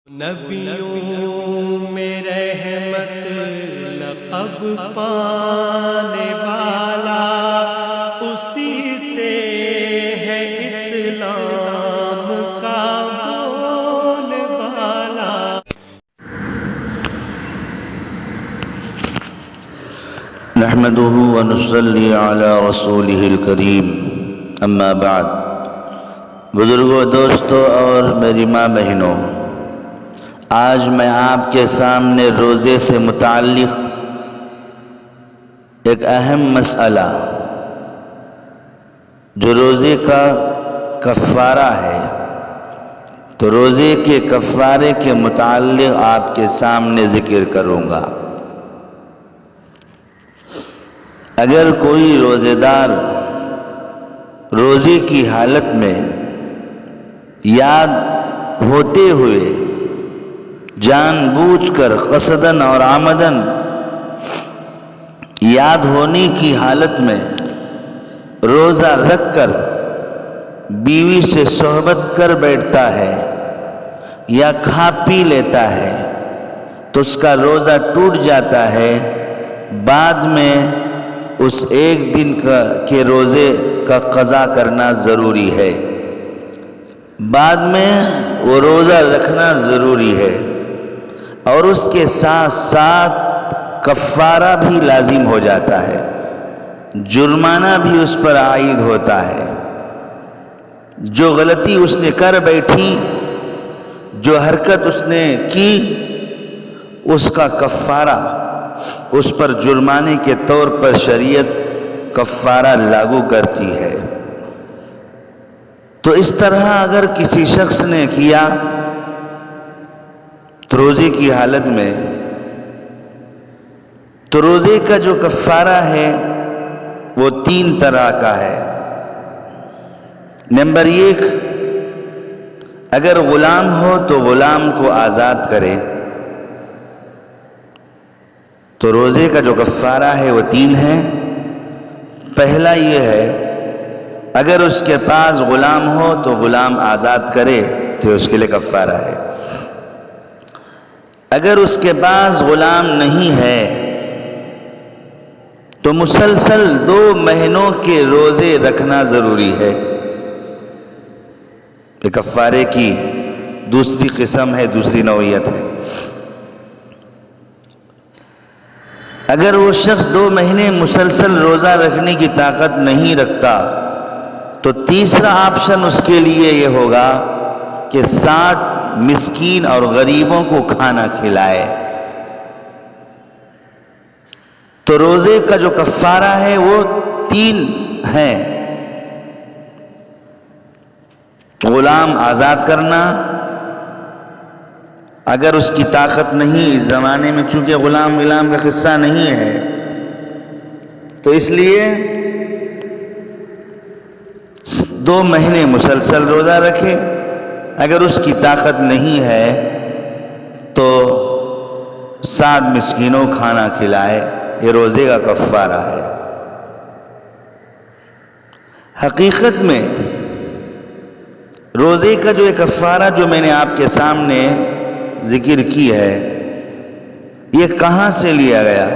نبیوں میں رحمت لقب پانے والا اسی سے ہے اسلام کا بول بالا۔ نحمده ونصلي على رسوله الكريم اما بعد۔ بزرگوں، دوستوں اور میری ماں بہنوں، آج میں آپ کے سامنے روزے سے متعلق ایک اہم مسئلہ جو روزے کا کفارہ ہے، تو روزے کے کفارے کے متعلق آپ کے سامنے ذکر کروں گا۔ اگر کوئی روزے دار روزے کی حالت میں یاد ہوتے ہوئے جان بوجھ کر قصداً اور عمداً یاد ہونے کی حالت میں روزہ رکھ کر بیوی سے صحبت کر بیٹھتا ہے یا کھا پی لیتا ہے تو اس کا روزہ ٹوٹ جاتا ہے۔ بعد میں اس ایک دن کے روزے کا قضا کرنا ضروری ہے، بعد میں وہ روزہ رکھنا ضروری ہے، اور اس کے ساتھ ساتھ کفارہ بھی لازم ہو جاتا ہے، جرمانہ بھی اس پر عائد ہوتا ہے۔ جو غلطی اس نے کر بیٹھی، جو حرکت اس نے کی، اس کا کفارہ اس پر جرمانے کے طور پر شریعت کفارہ لاگو کرتی ہے۔ تو اس طرح اگر کسی شخص نے کیا تو روزے کی حالت میں، تو روزے کا جو کفارہ ہے وہ 3 طرح کا ہے۔ نمبر 1، اگر غلام ہو تو غلام کو آزاد کرے، تو روزے کا جو کفارہ ہے وہ 3 ہے۔ پہلا یہ ہے، اگر اس کے پاس غلام ہو تو غلام آزاد کرے تو اس کے لیے کفارہ ہے۔ اگر اس کے پاس غلام نہیں ہے تو مسلسل 2 مہینوں کے روزے رکھنا ضروری ہے۔ یہ کفارے کی دوسری قسم ہے، دوسری نوعیت ہے۔ اگر وہ شخص 2 مہینے مسلسل روزہ رکھنے کی طاقت نہیں رکھتا تو تیسرا آپشن اس کے لیے یہ ہوگا کہ 60 مسکین اور غریبوں کو کھانا کھلائے۔ تو روزے کا جو کفارہ ہے وہ 3 ہیں۔ غلام آزاد کرنا، اگر اس کی طاقت نہیں، اس زمانے میں چونکہ غلام کا قصہ نہیں ہے تو اس لیے 2 مہینے مسلسل روزہ رکھے۔ اگر اس کی طاقت نہیں ہے تو 60 مسکینوں کھانا کھلائے، یہ روزے کا کفارہ ہے۔ حقیقت میں روزے کا جو ایک کفارہ جو میں نے آپ کے سامنے ذکر کی ہے، یہ کہاں سے لیا گیا؟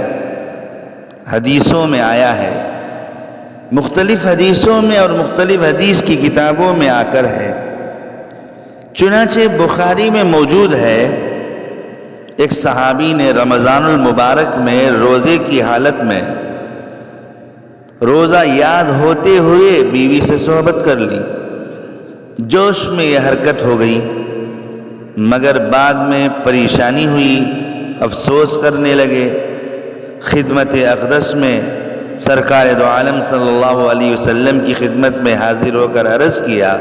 حدیثوں میں آیا ہے، مختلف حدیثوں میں اور مختلف حدیث کی کتابوں میں آ کر ہے۔ چنانچہ بخاری میں موجود ہے، ایک صحابی نے رمضان المبارک میں روزے کی حالت میں روزہ یاد ہوتے ہوئے بیوی سے صحبت کر لی۔ جوش میں یہ حرکت ہو گئی، مگر بعد میں پریشانی ہوئی، افسوس کرنے لگے۔ خدمت اقدس میں سرکار دو عالم صلی اللہ علیہ وسلم کی خدمت میں حاضر ہو کر عرض کیا،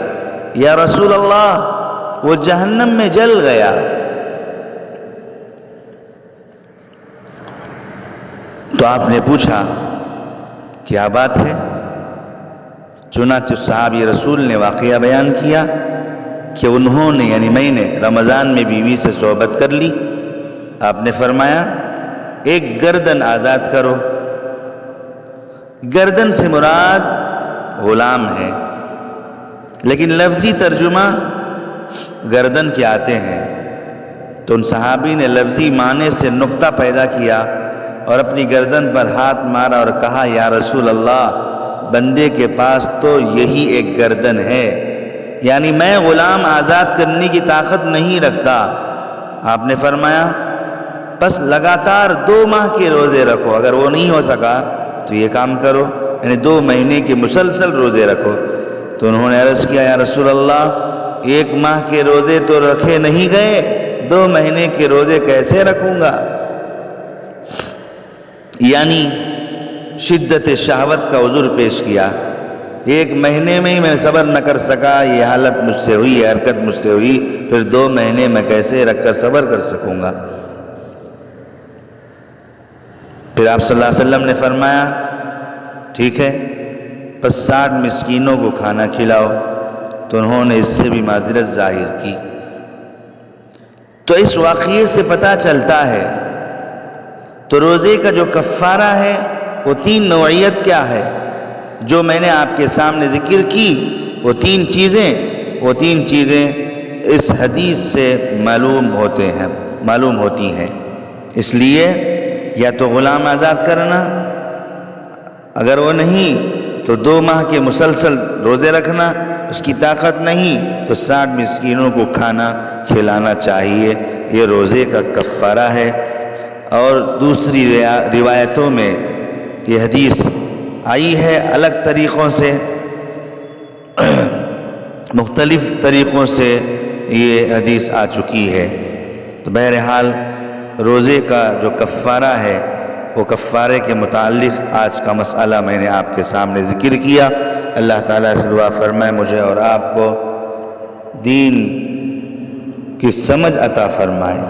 یا رسول اللہ، وہ جہنم میں جل گیا۔ تو آپ نے پوچھا کیا بات ہے؟ چنانچہ صحابی رسول نے واقعہ بیان کیا کہ انہوں نے یعنی میں نے رمضان میں بیوی سے صحبت کر لی۔ آپ نے فرمایا ایک گردن آزاد کرو۔ گردن سے مراد غلام ہے، لیکن لفظی ترجمہ گردن کے آتے ہیں، تو ان صحابی نے لفظی معنی سے نقطہ پیدا کیا اور اپنی گردن پر ہاتھ مارا اور کہا یا رسول اللہ بندے کے پاس تو یہی ایک گردن ہے، یعنی میں غلام آزاد کرنے کی طاقت نہیں رکھتا۔ آپ نے فرمایا بس لگاتار 2 ماہ کے روزے رکھو، اگر وہ نہیں ہو سکا تو یہ کام کرو، یعنی 2 مہینے کے مسلسل روزے رکھو۔ تو انہوں نے عرض کیا یا رسول اللہ 1 ماہ کے روزے تو رکھے نہیں گئے، 2 مہینے کے روزے کیسے رکھوں گا؟ یعنی شدت شہوت کا عذر پیش کیا، 1 مہینے میں ہی میں صبر نہ کر سکا، یہ حالت مجھ سے ہوئی، یہ حرکت مجھ سے ہوئی، پھر 2 مہینے میں کیسے رکھ کر صبر کر سکوں گا؟ پھر آپ صلی اللہ علیہ وسلم نے فرمایا ٹھیک ہے بس 60 مسکینوں کو کھانا کھلاؤ۔ تو انہوں نے اس سے بھی معذرت ظاہر کی۔ تو اس واقعے سے پتہ چلتا ہے تو روزے کا جو کفارہ ہے وہ 3 نوعیت کیا ہے جو میں نے آپ کے سامنے ذکر کی، وہ 3 چیزیں اس حدیث سے معلوم ہوتی ہیں۔ اس لیے یا تو غلام آزاد کرنا، اگر وہ نہیں تو 2 ماہ کے مسلسل روزے رکھنا، اس کی طاقت نہیں تو 60 مسکینوں کو کھانا کھلانا چاہیے، یہ روزے کا کفارہ ہے۔ اور دوسری روایتوں میں یہ حدیث آئی ہے الگ طریقوں سے، مختلف طریقوں سے یہ حدیث آ چکی ہے۔ تو بہرحال روزے کا جو کفارہ ہے وہ کفارے کے متعلق آج کا مسئلہ میں نے آپ کے سامنے ذکر کیا۔ اللہ تعالیٰ سے دعا فرمائے مجھے اور آپ کو دین کی سمجھ عطا فرمائے۔